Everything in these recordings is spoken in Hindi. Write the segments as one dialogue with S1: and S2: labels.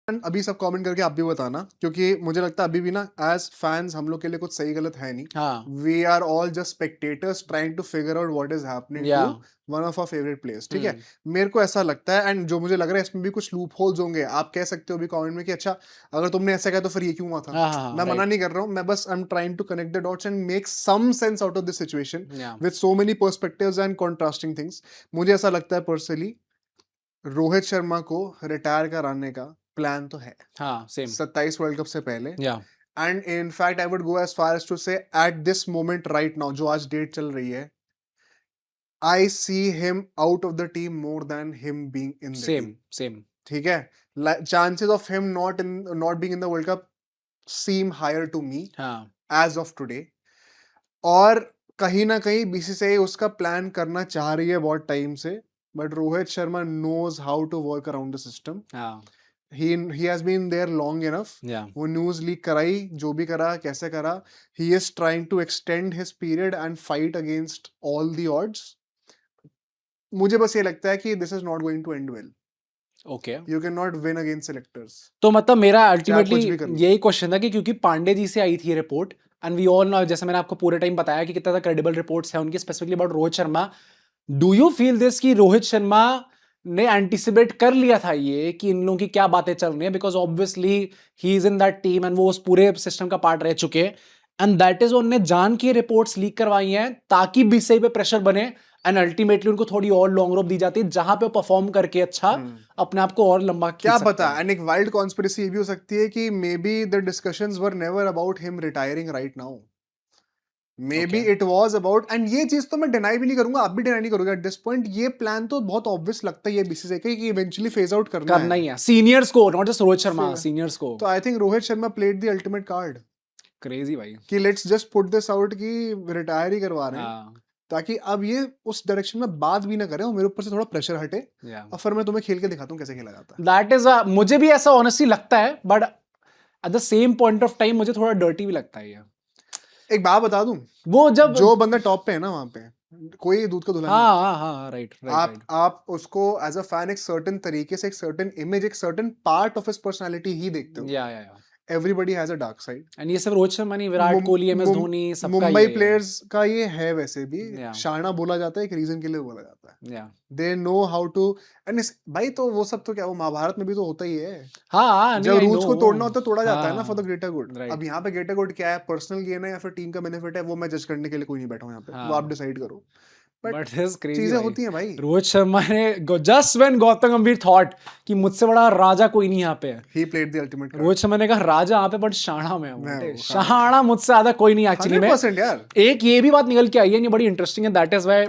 S1: अभी सब कमेंट करके आप भी बताना, क्योंकि मुझे लगता है अभी भी ना एज फैंस हम लोग के लिए कुछ सही गलत है नहीं.
S2: हाँ
S1: we are all just spectators trying to figure out what is happening
S2: या
S1: to one of our favourite players. ठीक है, मेरे को ऐसा लगता है, एंड जो मुझे लग रहा है इसमें भी कुछ लूप होल्स होंगे. आप कह सकते हो भी कमेंट में कि अच्छा अगर तुमने ऐसा कहा तो फिर ये क्यों हुआ था.
S2: हाँ हाँ
S1: मैं मना
S2: राइट
S1: नहीं कर रहा हूँ, मैं बस I am trying to connect the dots and make some sense out of this situation
S2: या
S1: with so many perspectives and contrasting things. मुझे ऐसा लगता है पर्सनली रोहित शर्मा को रिटायर कराने का प्लान तो है
S2: हाँ सेम
S1: 27 वर्ल्ड कप से पहले.
S2: या
S1: and in fact I would go as far as to say at this moment right now, जो आज डेट चल रही है, I see him out of the team more than him being in the team.
S2: Same same
S1: ठीक है, chances of him not being in the world cup seem higher to me
S2: हाँ
S1: एज ऑफ टुडे. और कहीं ना कहीं बीसीसीआई उसका प्लान करना चाह रही है बहुत टाइम से, but Rohit Sharma knows how to work around the system.
S2: हाँ
S1: he has been there long enough.
S2: या
S1: वो न्यूज लीक कराई, जो भी करा, कैसे करा, he is trying to extend his period and fight against all the odds. मुझे बस ये लगता है कि this is not going to end well.
S2: Okay
S1: You cannot win against selectors.
S2: तो मतलब मेरा
S1: चाहे
S2: अल्टीमेटली
S1: कुछ भी कर लो.
S2: यही क्वेश्चन था कि क्योंकि पांडे जी से आई थी report and we all know, जैसे मैंने आपको पूरे टाइम बताया कि कितना क्रेडिबल रिपोर्ट्स है उनकी specifically about Rohit Sharma. Do you feel this कि रोहित शर्मा ने एंटिसिपेट कर लिया था ये कि इन लोगों की क्या बातें चल रही हैं, because obviously he is in that team and वो उस पूरे सिस्टम का पार्ट रह चुके हैं, एंड दैट इज उन्होंने जान के रिपोर्ट्स लीक करवाई हैं ताकि बीसीसीआई पे प्रेशर बने एंड अल्टीमेटली उनको थोड़ी और लॉन्ग रोप दी जाती है जहां पे वो परफॉर्म करके अच्छा अपने आप को और लंबा खींच
S1: क्या
S2: सकते
S1: पता,
S2: हैं.
S1: एंड एक वाइल्ड कॉन्स्पिरेसी ये भी हो सकती है कि may be the discussions were never about him retiring right now. May be
S2: Okay.
S1: It was about, and ये चीज तो मैं डिनाई भी नहीं करूंगा, आप भी डिनाई नहीं करोगे एट दिस पॉइंट. ये प्लान तो बहुत ऑब्वियस लगता है ये बीसीसीआई का कि इवेंचुअली फेज आउट करना
S2: करना
S1: है.
S2: ही है सीनियर्स को, नॉट जस्ट रोहित शर्मा,
S1: फिर-
S2: सीनियर्स को.
S1: तो I think Rohit Sharma played the ultimate card
S2: crazy भाई.
S1: कि let's just put this out कि रिटायर ही करवा रहे हैं,
S2: हाँ
S1: ताकि अब ये उस डायरेक्शन में बात भी ना करें और मेरे ऊपर से थोड़ा प्रेशर हटे,
S2: या
S1: और फिर मैं तुम्हें खेल के दिखाता हूँ कैसे खेला जाता है.
S2: दैट इज मुझे भी ऐसा ऑनेस्टली लगता है, but at the same point of time मुझे थोड़ा डर्टी भी लगता है ये.
S1: एक बात बता दूं,
S2: वो जब
S1: जो बंदा टॉप पे है ना, वहां पे कोई दूध का धुला नहीं है.
S2: हाँ हाँ हाँ राइट
S1: आप
S2: राइट
S1: आप उसको एज अ फैन एक सर्टेन तरीके से, एक सर्टेन इमेज, एक certain part of his personality ही देखते हो.
S2: या
S1: everybody has a dark side.
S2: And ये सब रोहित शर्मा नहीं, विराट कोहली, एम एस धोनी, सबका
S1: मुंबई
S2: ये है.
S1: प्लेयर्स का ये है वैसे भी.
S2: Yeah.
S1: शाना बोला जाता है, एक रीजन के लिए बोला जाता है.
S2: या
S1: they know how to, and भाई तो वो सब तो क्या, वो महाभारत में भी तो होता ही है.
S2: हाँ
S1: जब रूल्स को तोड़ना होता है तोड़ा जाता है ना,
S2: हाँ,
S1: for the greater good.
S2: right.
S1: अब यहाँ पे ग्रेटर गुड क्या है, पर्सनल गेन है या फिर टीम का बेनिफिट है, वो मैं जज करने के लिए कोई नहीं बैठा हूँ यहाँ पे.
S2: हाँ.
S1: वो आप डिसाइड करो. बट
S2: बट दिस क्रेजी
S1: चीजें
S2: भाई.
S1: होती हैं भाई.
S2: रोहित शर्मा ने जस्ट व्हेन गौतम गंभीर थॉट कि मुझसे बड़ा राजा कोई नहीं यहाँ पे है,
S1: he played the ultimate card.
S2: Rohit Sharma ने कहा राजा यहाँ पे बट शाणा में हूँ.
S1: मैं
S2: बेटे,
S1: हूँ,
S2: शाणा मुझसे ज्यादा कोई नहीं एक्चुअली में.
S1: 100% यार.
S2: एक ये भी बात निकल के आई है, ये बड़ी इंटरेस्टिंग है, दैट इज व्हाई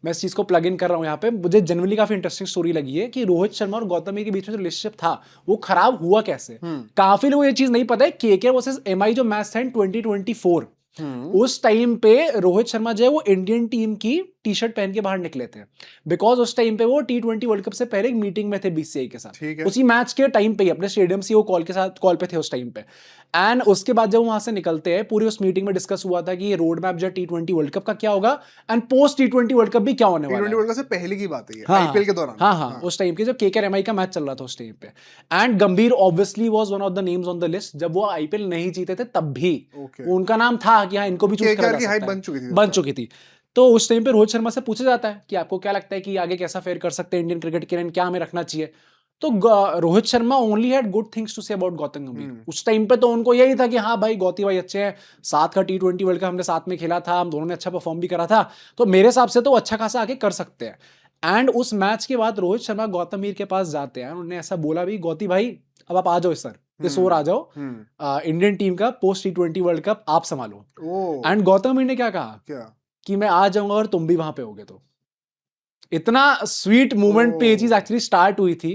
S2: मैं इस चीज को प्लग इन कर रहा हूँ यहाँ पे. मुझे जनरली काफी इंटरेस्टिंग स्टोरी लगी है कि रोहित शर्मा और गौतम के बीच में जो रिलेशनशिप था वो खराब हुआ कैसे. काफी लोगों को ये चीज नहीं पता है. केकेआर वर्सेस एमआई जो मैच था इन 2024, उस टाइम पे रोहित शर्मा जो है वो इंडियन टीम की टी शर्ट पहन के बाहर निकले थे, बिकॉज उस टाइम पे वो T20 वर्ल्ड कप से पहले एक मीटिंग में थे बीसीसीआई के साथ.
S1: ठीक है.
S2: उसी मैच के टाइम पे ही अपने स्टेडियम से वो कॉल पे थे उस टाइम पे. एंड उसके बाद जब वहां से निकलते हैं, पूरी उस मीटिंग में डिस्कस हुआ था कि ये रोड मैप जो T20 वर्ल्ड कप का क्या होगा and post T20 world cup भी क्या होने वाला है.
S1: T20 वर्ल्ड कप से पहले की बात है ये,
S2: हाँ,
S1: आईपीएल के दौरान.
S2: हाँ, उस टाइम के जब केकेआर एमआई का मैच चल रहा था उस टाइम पे. एंड गंभीर obviously was one of the names on the list. जब वो आईपीएल नहीं जीते थे तब भी
S1: Okay.
S2: उनका नाम था कि हाँ इनको भी चूज करा
S1: केकेआर
S2: जा
S1: की हाइप
S2: सकता है.
S1: बन चुकी थी.
S2: बन चुकी थी. तो उस टाइम पे रोहित शर्मा से पूछा जाता है कि आपको क्या लगता है कि आगे कैसा फेयर कर सकते हैं इंडियन क्रिकेट के लिए, क्या हमें रखना चाहिए. तो Rohit Sharma only had good things to say about Gautam Gambhir. उस टाइम पे तो उनको यही था कि हाँ भाई गौती भाई अच्छे हैं, साथ का T20 वर्ल्ड कप हमने साथ में खेला था, हम दोनों ने अच्छा परफॉर्म भी करा था, तो मेरे हिसाब से तो अच्छा खासा आगे कर सकते हैं. एंड उस मैच के बाद रोहित शर्मा गौतम गंभीर के पास जाते हैं, उन्होंने ऐसा बोला भी गौती भाई अब आप आ जाओ सर, इस ओर आ जाओ, इंडियन टीम का पोस्ट T20 वर्ल्ड कप आप संभालो. एंड गौतम गंभीर ने क्या कहा,
S1: क्या
S2: कि मैं आ जाऊंगा और तुम भी वहां पे होगे. तो इतना स्वीट मूवमेंट पे ये चीज एक्चुअली स्टार्ट हुई थी.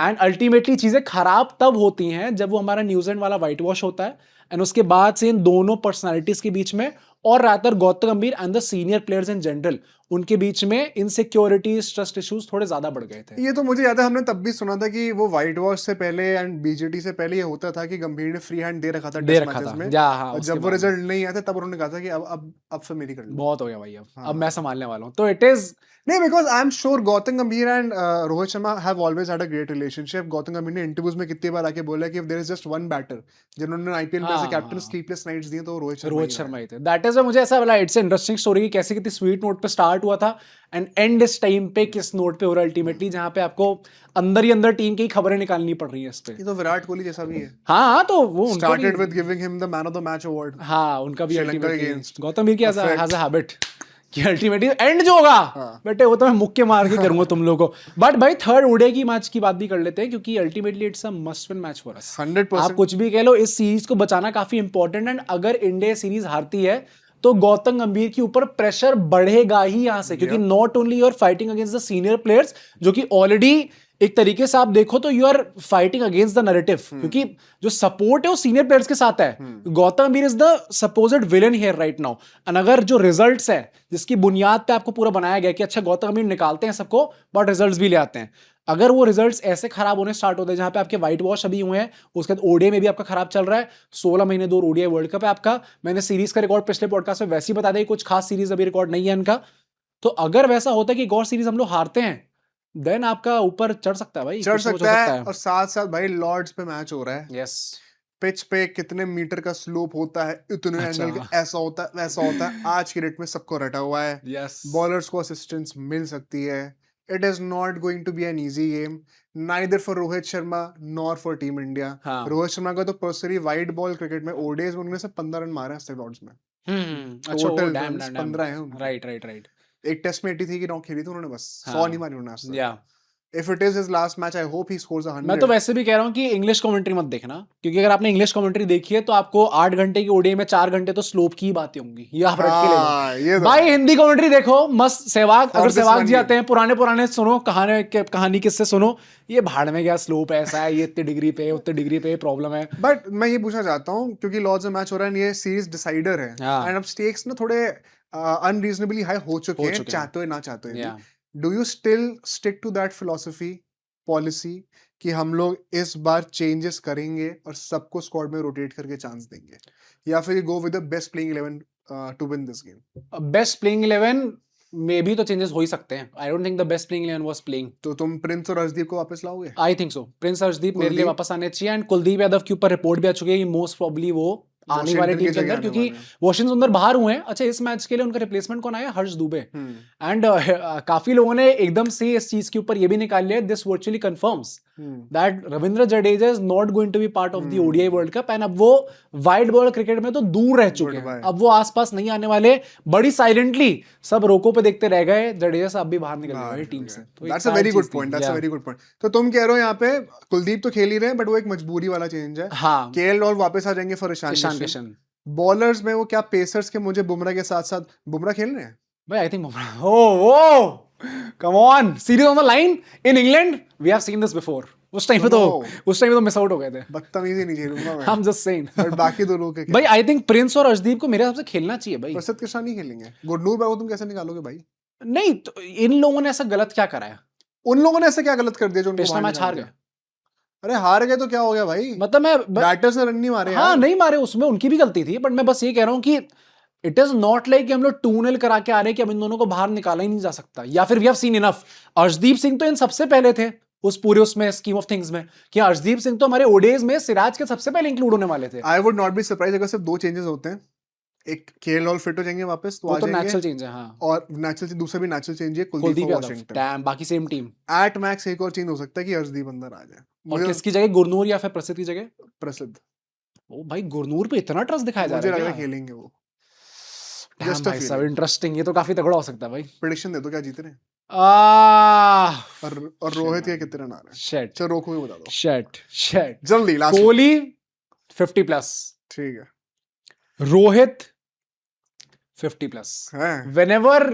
S2: एंड अल्टीमेटली चीजें खराब तब होती हैं जब वो हमारा न्यूजीलैंड वाला व्हाइट वॉश होता है, एंड उसके बाद से इन दोनों पर्सनालिटीज के बीच में और रातर Gautam Gambhir and the senior players in general उनके बीच में इनसिक्योरिटीज, ट्रस्ट इश्यूज थोड़े ज्यादा बढ़ गए थे।
S1: ये तो मुझे याद है, हमने तब भी सुना था कि वो व्हाइट वॉश से पहले एंड बीजेटी से पहले ये होता था कि गंभीर ने फ्री हैंड दे रखा था
S2: दे
S1: टेस्ट
S2: रखा
S1: मैचेस
S2: था
S1: में,
S2: या हाँ,
S1: और
S2: उसके
S1: जब वो
S2: बाद में।
S1: रिजल्ट नहीं आए थे तब उन्होंने कहा था कि अब फिर मेरी कर लो।
S2: बहुत हो गया भाई, अब
S1: हाँ।
S2: मैं संभालने वाला हूँ, तो इट इज
S1: नहीं, because I am sure Gautam Gambhir and Rohit Sharma have always had a great relationship. Gautam Gambhir ने इंटरव्यूज में कितनी बार आके बोला कि if there is just one batter जिन्होंने आईपीएल में एज
S2: हाँ,
S1: कैप्टन
S2: हाँ।
S1: स्लीपलेस नाइट्स दिए, तो वो रोहित
S2: रोहित
S1: ही
S2: शर्मा
S1: है।
S2: ही थे। दैट इज मुझे ऐसा लगा, इट्स इंटरेस्टिंग स्टोरी कि कैसे कितनी स्वीट नोट पे स्टार्ट हुआ था एंड एंड इस टाइम पे किस नोट पे हो रहा है अल्टीमेटली, जहां पे आपको अंदर ही अंदर टीम की खबरें निकालनी पड़ रही है इस पे।
S1: ये तो विराट कोहली जैसा भी है।
S2: हाँ, तो वो उनका
S1: स्टार्टेड
S2: भी,
S1: with giving him the man of the match award.
S2: हाँ उनका भी
S1: श्रीलंका
S2: अल्टीमेटली
S1: against
S2: गौतम वीर की हैज
S1: perfect।
S2: अ हैबिट कि अल्टीमेटली एंड जो होगा
S1: हाँ।
S2: बेटे वो तो मैं मुक्के मार के करूंगा तुम लोगों को। बट भाई थर्ड ओडीआई की मैच की बात भी कर लेते हैं, क्योंकि ultimately it's a must win match for us.
S1: 100%।
S2: आप कुछ भी कह लो, इस सीरीज को बचाना काफी इंपॉर्टेंट, एंड अगर इंडिया सीरीज हारती है तो गौतम गंभीर के ऊपर प्रेशर बढ़ेगा ही यहां से, क्योंकि not only you are fighting against the senior players, जो कि ऑलरेडी एक तरीके से आप देखो तो you are fighting against the narrative, क्योंकि जो सपोर्ट है वो सीनियर प्लेयर्स के साथ है। गौतम गंभीर is the supposed villain here right now, and अगर जो रिजल्ट्स है जिसकी बुनियाद पे आपको पूरा बनाया गया कि अच्छा गौतम गंभीर निकालते हैं सबको बट रिजल्ट्स भी ले आते हैं, अगर वो रिजल्ट्स ऐसे खराब होने स्टार्ट होते हैं जहां पे आपके व्हाइट वॉश अभी हुए हैं, उसके बाद ओडीआई में भी आपका खराब चल रहा है, 16 महीने दूर ओडीआई वर्ल्ड कप है आपका, मैंने सीरीज का रिकॉर्ड पिछले पॉडकास्ट में वैसे ही बता दिया, कुछ खास सीरीज अभी रिकॉर्ड नहीं है इनका, तो अगर वैसा होता है कि एक और सीरीज हम लोग हारते हैं, देन आपका ऊपर चढ़ सकता है भाई,
S1: चढ़
S2: कुछ ना कुछ हो
S1: सकता है। और साथ साथ भाई लॉर्ड्स पे मैच हो रहा है,
S2: यस
S1: पिच पे कितने मीटर का स्लोप होता है, इतने
S2: अच्छा।
S1: एंगल का, ऐसा होता है वैसा होता है, आज की डेट में सबको रटा हुआ है।
S2: यस
S1: बॉलर्स को असिस्टेंस मिल सकती है। It is not going to be an easy game, neither for Rohit Sharma nor for team India.
S2: हाँ
S1: रोहित शर्मा का तो पर्सनली वाइड बॉल क्रिकेट में ओडीआईज में उन्होंने से 15 रन मारे हैं लॉर्ड्स में।
S2: अच्छा,
S1: टोटल
S2: डैम
S1: रन्स
S2: डैम
S1: 15 हैं उनके।
S2: राइट राइट राइट
S1: एक टेस्ट में 83 की नॉक खेली थी उन्होंने, बस 100
S2: हाँ।
S1: नहीं मारी उन्होंने आज तक।
S2: या
S1: If it is his last match, I hope he scores 100.
S2: मैं तो वैसे भी कह रहा हूँ कि इंग्लिश कमेंट्री मत देखना, क्योंकि अगर आपने इंग्लिश कमेंट्री देखी है तो आपको 8 घंटे की ओडीआई में 4 घंटे तो स्लोप की ही बातें होंगी, ये आप रट के ले
S1: हाँ, ये
S2: लो
S1: तो
S2: भाई। हिंदी कमेंट्री देखो मस्त, सहवाग,
S1: For
S2: अगर
S1: this
S2: Sehwag
S1: one
S2: ji
S1: game।
S2: आते हैं पुराने पुराने सुनो, कहानी किससे सुनो, ये भाड़ में गया, स्लोप ऐसा है, ये इतने डिग्री पे उतने डिग्री पे प्रॉब्लम है।
S1: बट मैं ये पूछना चाहता हूँ, क्योंकि लॉर्ड्स में मैच हो रहा है, ये सीरीज डिसाइडर है,
S2: हाँ।
S1: एंड अब स्टेक्स ना थोड़े अनरीजनेबली हाई हो चुके हैं,
S2: चुके हैं।
S1: चाहते हुए ना चाहते हुए
S2: Yeah.
S1: भी। Do you still stick to that philosophy, policy, कि हम लोग इस बार चेंजेस करेंगे और सबको स्क्वाड में रोटेट करके चांस देंगे, या फिर go with the best playing 11 to win this game?
S2: Best playing 11 में भी तो चेंजेस हो ही सकते हैं। I don't think the best playing 11 was playing.
S1: तो तुम प्रिंस और अर्शदीप को वापस लाओगे?
S2: I think so, Prince Arshdeep मेरे लिए
S1: कुलदीप?
S2: वापस आने चाहिए, एंड कुलदीप यादव के ऊपर रिपोर्ट भी आ चुकी है कि मोस्ट प्रोबेबली वो आने वाले
S1: वॉशिंगटन
S2: टीम
S1: की
S2: के
S1: जगह
S2: अंदर,
S1: आने
S2: क्योंकि
S1: वाले हैं।
S2: वॉशिंगटन सुंदर बाहर हुए हैं। अच्छा, इस मैच के लिए उनका रिप्लेसमेंट कौन आया? हर्ष दुबे।
S1: हम्म।
S2: एंड काफी लोगों ने एकदम से इस चीज के ऊपर ये भी निकाल लिया, this virtually confirms that Ravindra Jadeja is not going to be part of the ODI world cup, and अब वो वाइड बॉल क्रिकेट में तो दूर रह चुके हैं,
S1: Goodbye।
S2: अब वो आसपास नहीं आने वाले। बड़ी साइलेंटली सब रोको पे देखते रह गए, जडेजा साहब भी बाहर निकल गए टीम से। तो
S1: that's a very good point, that's a very good point. तो तुम कह रहे हो यहाँ पे कुलदीप तो खेल ही रहे हैं, बट वो एक मजबूरी वाला चेंज है।
S2: हाँ,
S1: केएल राहुल वापस आ जाएंगे फॉर ईशान
S2: ईशान
S1: किशन।
S2: किशन।
S1: बॉलर्स में वो क्या पेसर्स के, मुझे बुमराह के साथ साथ बुमराह खेल रहे हैं?
S2: भाई I think oh come on, series on the line in England, we have seen this before. उस टाइम पे तो मिस आउट हो गए थे।
S1: बदतमीजी नहीं झेलूंगा मैं।
S2: I'm just saying।
S1: बट बाकी दो लोग के
S2: भाई आई थिंक प्रिंस और अर्शदीप को मेरे हिसाब से खेलना चाहिए भाई।
S1: प्रसिद्ध कृष्णा नहीं खेलेंगे। गुरनूर को तुम कैसे निकालोगे भाई?
S2: नहीं तो इन लोगों ने ऐसा गलत क्या कराया?
S1: उन लोगों ने ऐसा क्या गलत कर दिया जो उनको
S2: पिछला
S1: बाहर
S2: मैच हार
S1: निकाल
S2: गए।
S1: दिया? अरे हार गए तो क्या हो गया भाई?
S2: मतलब मैं
S1: बैटर्स ने रन नहीं मारे
S2: हाँ
S1: यार।
S2: नहीं मारे, उसमें उनकी भी गलती थी, बट मैं बस ये कह रहा हूँ कि इट इज नॉट लाइक कि हम लोग 2-0 करा के आ रहे हैं कि अब इन दोनों को बाहर निकाला ही नहीं जा सकता, या फिर we have seen enough. Arshdeep Singh तो इन सबसे पहले थे उस पूरे उसमें स्कीम ऑफ थिंग्स में, कि अर्शदीप सिंह तो हमारे ओडीआईज में सिराज के सबसे पहले इंक्लूड होने वाले थे।
S1: I would not be surprise अगर सिर्फ 2 चेंजेस होते हैं। एक केएल राहुल फिट हो जाएंगे वापस तो
S2: वो
S1: आ
S2: तो
S1: जाएंगे,
S2: नेचुरल चेंज है। हाँ,
S1: और नेचुरल दूसरा भी नेचुरल चेंज है कुलदीप
S2: कुलदीप
S1: और
S2: यादव,
S1: वॉशिंगटन।
S2: डैम, बाकी सेम टीम।
S1: एट मैक्स एक और चेंज हो सकता है कि अर्शदीप अंदर आ जाए।
S2: और
S1: मुझे
S2: किसकी जगह, गुरनूर या फिर प्रसिद्ध की जगह?
S1: प्रसिद्ध।
S2: ओ भाई, गुरनूर पे इतना ट्रस्ट दिखाया जा
S1: मुझे
S2: रहा
S1: लग
S2: है
S1: रहा है
S2: क्या?
S1: खेलेंगे वो।
S2: Damn
S1: Just a
S2: भाई साहब,
S1: feeling।
S2: इंटरेस्टिंग, ये तो काफी तगड़ा हो सकता है भाई।
S1: प्रेडिक्शन दे दो क्या जीत रहे हैं,
S2: आह
S1: और रोहित के कितने रन आ रहे हैं?
S2: शिट
S1: चलो रोको भी बता दो
S2: शिट
S1: जल्दी, लास्ट।
S2: कोहली 50+,
S1: ठीक है,
S2: रोहित 50+।
S1: हैं?
S2: व्हेनेवर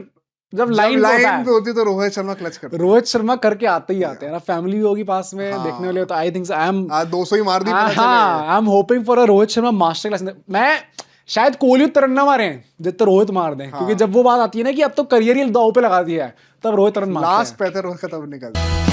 S2: जब लाइन
S1: लाइन पे होती तो रोहित शर्मा क्लच करता है।
S2: रोहित शर्मा करके आते ही आते हैं ना, फैमिली भी होगी पास में
S1: हाँ।
S2: देखने वाले, तो आई थिंक आई एम
S1: आज 200 ही मार दी, पता चलेगा।
S2: हाँ, I am hoping for a Rohit Sharma master class. मैं शायद कोहली उतर ना मारे जितने रोहित मार दें, क्योंकि जब वो बात आती है ना कि अब तो करियर ही दांव पे लगा दिया है, तब रोहित रन मारता है।
S1: लास्ट पैथर खत्म निकल